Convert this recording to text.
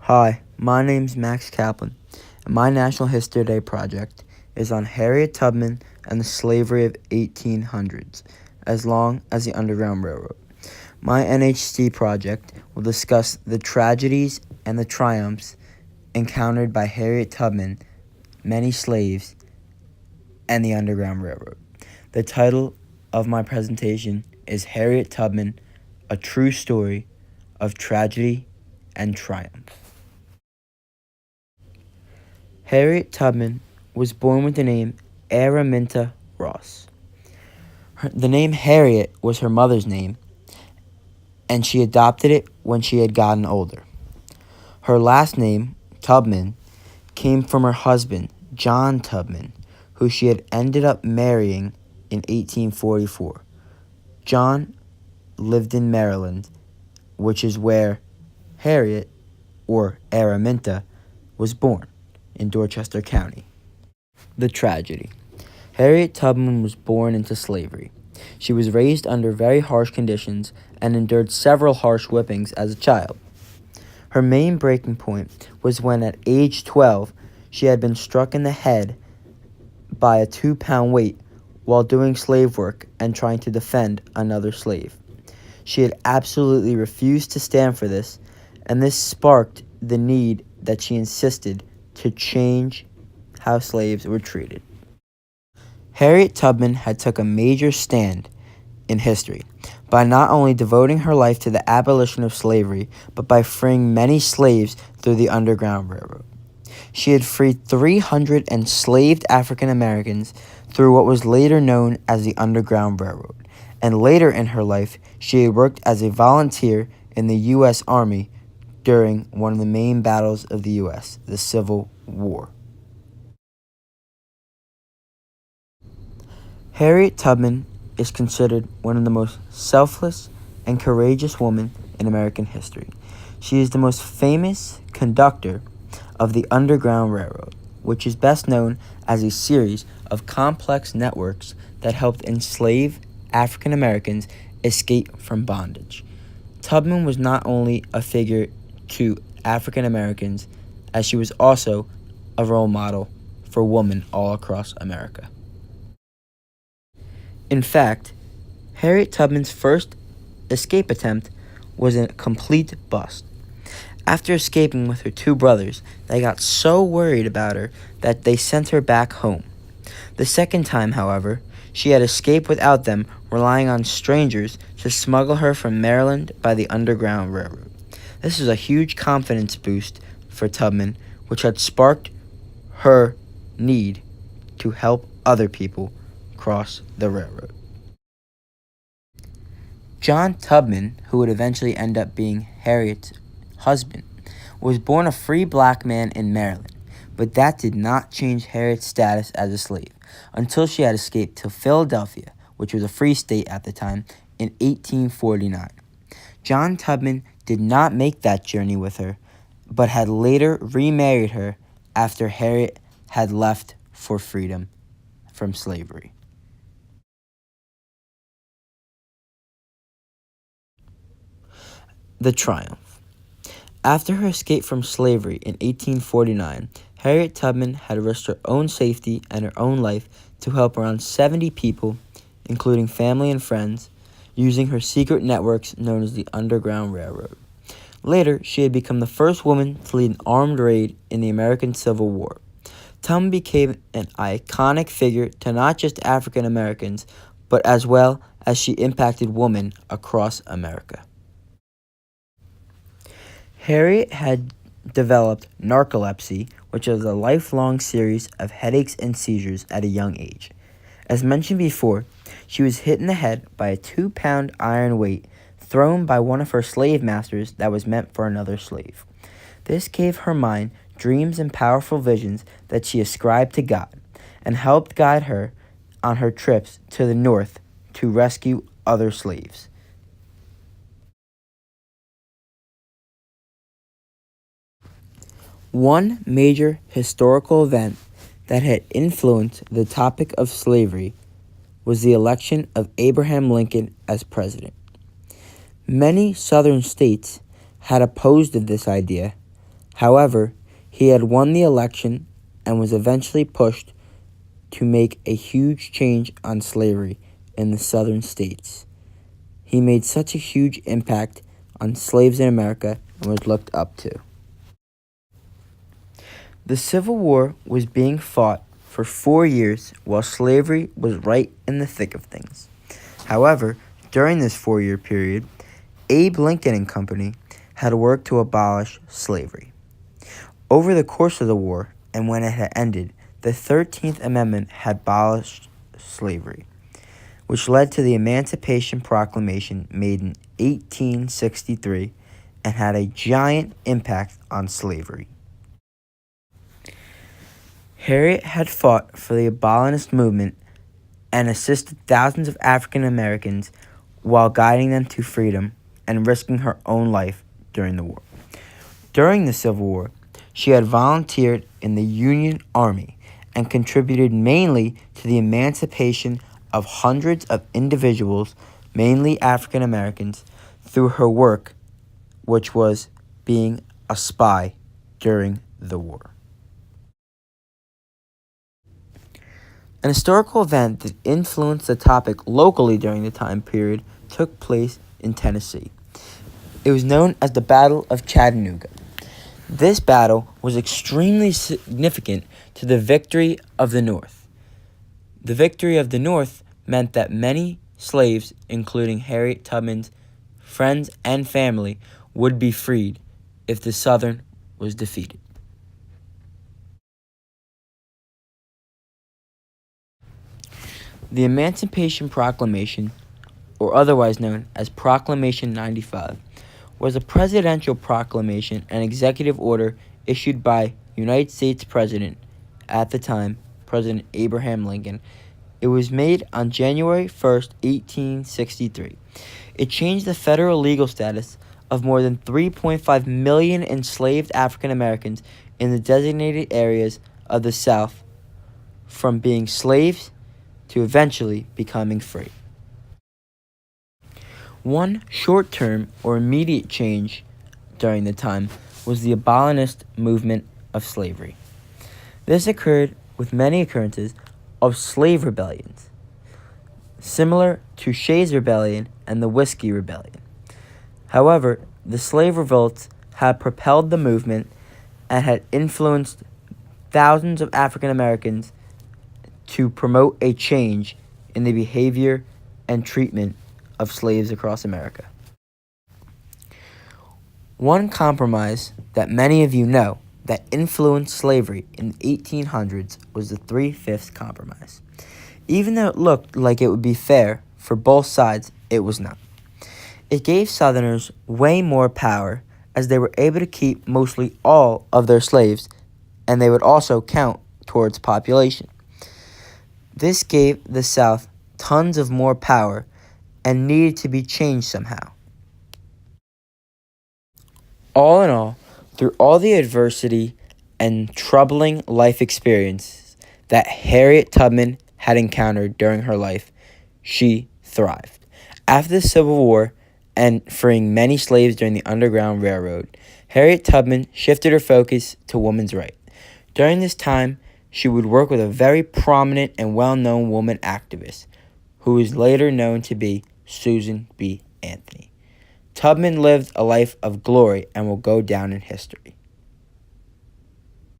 Hi, my name's Max Kaplan, and my National History Day project is on Harriet Tubman and the slavery of 1800s, as long as the Underground Railroad. My NHC project will discuss the tragedies and the triumphs encountered by Harriet Tubman, many slaves, and the Underground Railroad. The title of my presentation is Harriet Tubman, A True Story of Tragedy and Triumph. Harriet Tubman was born with the name Araminta Ross. The name Harriet was her mother's name, and she adopted it when she had gotten older. Her last name, Tubman, came from her husband, John Tubman, who she had ended up marrying in 1844. John lived in Maryland, which is where Harriet, or Araminta, was born, in Dorchester County. The tragedy. Harriet Tubman was born into slavery. She was raised under very harsh conditions and endured several harsh whippings as a child. Her main breaking point was when at age 12 she had been struck in the head by a 2-pound weight while doing slave work and trying to defend another slave. She had absolutely refused to stand for this, and this sparked the need that she insisted to change how slaves were treated. Harriet Tubman had took a major stand in history by not only devoting her life to the abolition of slavery, but by freeing many slaves through the Underground Railroad. She had freed 300 enslaved African Americans through what was later known as the Underground Railroad, and later in her life she had worked as a volunteer in the U.S. Army during one of the main battles of the U.S., the Civil War. Harriet Tubman is considered one of the most selfless and courageous women in American history. She is the most famous conductor of the Underground Railroad, which is best known as a series of complex networks that helped enslaved African Americans escape from bondage. Tubman was not only a figure to African Americans, as she was also a role model for women all across America. In fact, Harriet Tubman's first escape attempt was a complete bust. After escaping with her 2 brothers, they got so worried about her that they sent her back home. The second time, however, she had escaped without them, relying on strangers to smuggle her from Maryland by the Underground Railroad. This was a huge confidence boost for Tubman, which had sparked her need to help other people cross the railroad. John Tubman, who would eventually end up being Harriet's husband, was born a free black man in Maryland, but that did not change Harriet's status as a slave until she had escaped to Philadelphia, which was a free state at the time, in 1849. John Tubman did not make that journey with her, but had later remarried her after Harriet had left for freedom from slavery. The triumph. After her escape from slavery in 1849, Harriet Tubman had risked her own safety and her own life to help around 70 people, including family and friends, using her secret networks known as the Underground Railroad. Later, she had become the first woman to lead an armed raid in the American Civil War. Tubman became an iconic figure to not just African Americans, but as well as she impacted women across America. Harriet had developed narcolepsy, which is a lifelong series of headaches and seizures at a young age. As mentioned before, she was hit in the head by a 2-pound iron weight thrown by one of her slave masters that was meant for another slave. This gave her mind dreams and powerful visions that she ascribed to God, and helped guide her on her trips to the North to rescue other slaves. One major historical event that had influenced the topic of slavery was the election of Abraham Lincoln as president. Many southern states had opposed this idea. However, he had won the election and was eventually pushed to make a huge change on slavery in the southern states. He made such a huge impact on slaves in America and was looked up to. The Civil War was being fought for 4 years while slavery was right in the thick of things. However, during this 4-year period, Abe Lincoln and Company had worked to abolish slavery. Over the course of the war, and when it had ended, the 13th Amendment had abolished slavery, which led to the Emancipation Proclamation made in 1863 and had a giant impact on slavery. Harriet had fought for the abolitionist movement and assisted thousands of African Americans while guiding them to freedom and risking her own life during the war. During the Civil War, she had volunteered in the Union Army and contributed mainly to the emancipation of hundreds of individuals, mainly African Americans, through her work, which was being a spy during the war. An historical event that influenced the topic locally during the time period took place in Tennessee. It was known as the Battle of Chattanooga. This battle was extremely significant to the victory of the North. The victory of the North meant that many slaves, including Harriet Tubman's friends and family, would be freed if the Southern was defeated. The Emancipation Proclamation, or otherwise known as Proclamation 95, was a presidential proclamation and executive order issued by United States President, at the time, President Abraham Lincoln. It was made on January 1st, 1863. It changed the federal legal status of more than 3.5 million enslaved African Americans in the designated areas of the South from being slaves to eventually becoming free. One short-term or immediate change during the time was the abolitionist movement of slavery. This occurred with many occurrences of slave rebellions, similar to Shays' Rebellion and the Whiskey Rebellion. However, the slave revolts had propelled the movement and had influenced thousands of African Americans to promote a change in the behavior and treatment of slaves across America. One compromise that many of you know that influenced slavery in the 1800s was the Three-Fifths Compromise. Even though it looked like it would be fair for both sides, it was not. It gave Southerners way more power as they were able to keep mostly all of their slaves, and they would also count towards population. This gave the South tons of more power and needed to be changed somehow. All in all, through all the adversity and troubling life experiences that Harriet Tubman had encountered during her life, she thrived. After the Civil War and freeing many slaves during the Underground Railroad, Harriet Tubman shifted her focus to women's rights. During this time, she would work with a very prominent and well-known woman activist, who is later known to be Susan B. Anthony. Tubman lived a life of glory and will go down in history.